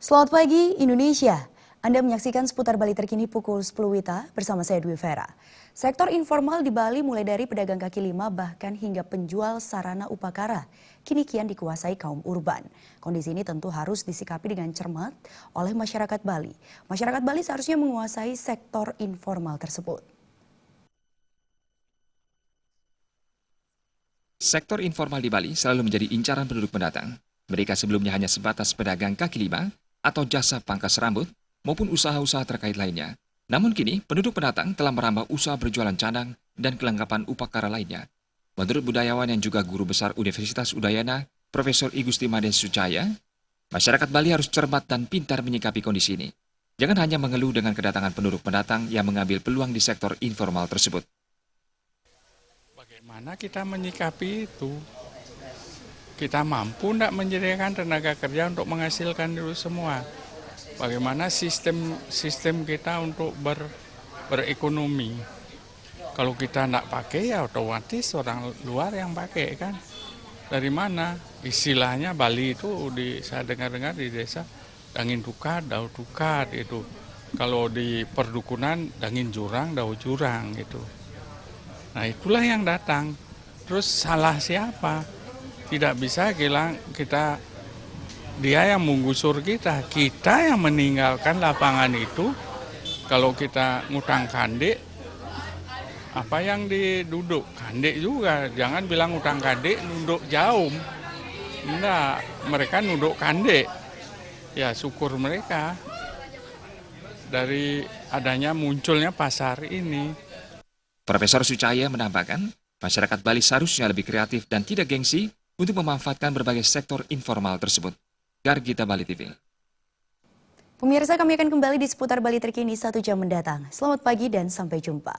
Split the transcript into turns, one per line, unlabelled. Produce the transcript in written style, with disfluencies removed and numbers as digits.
Selamat pagi Indonesia. Anda menyaksikan seputar Bali terkini pukul 10 WITA bersama saya Dwi Vera. Sektor informal di Bali mulai dari pedagang kaki lima bahkan hingga penjual sarana upakara kini kian dikuasai kaum urban. Kondisi ini tentu harus disikapi dengan cermat oleh masyarakat Bali. Masyarakat Bali seharusnya menguasai sektor informal tersebut.
Sektor informal di Bali selalu menjadi incaran penduduk pendatang. Mereka sebelumnya hanya sebatas pedagang kaki lima atau jasa pangkas rambut maupun usaha-usaha terkait lainnya. Namun kini, penduduk pendatang telah merambah usaha berjualan cadang dan kelengkapan upakara lainnya. Menurut budayawan yang juga guru besar Universitas Udayana, Profesor I Gusti Mades Sucaya, masyarakat Bali harus cermat dan pintar menyikapi kondisi ini. Jangan hanya mengeluh dengan kedatangan penduduk pendatang yang mengambil peluang di sektor informal tersebut.
Bagaimana kita menyikapi itu? Kita mampu tidak menyediakan tenaga kerja untuk menghasilkan itu semua? Bagaimana sistem kita untuk berekonomi? Kalau kita tidak pakai ya otomatis orang luar yang pakai kan? Dari mana? Istilahnya Bali itu saya dengar-dengar di desa dangin tukar, dau tukar itu. Kalau di perdukunan dangin jurang, dau jurang gitu. Nah itulah yang datang. Terus salah siapa? Tidak bisa dia yang menggusur kita yang meninggalkan lapangan itu. Kalau kita ngutang kandek, apa yang diduduk? Kandek juga, jangan bilang ngutang kandek, nunduk jauh. Enggak, mereka nunduk kandek. Ya syukur mereka dari adanya munculnya pasar ini.
Profesor Sucaya menambahkan, masyarakat Bali seharusnya lebih kreatif dan tidak gengsi untuk memanfaatkan berbagai sektor informal tersebut. Gargita Bali TV.
Pemirsa, kami akan kembali di seputar Bali terkini 1 jam mendatang. Selamat pagi dan sampai jumpa.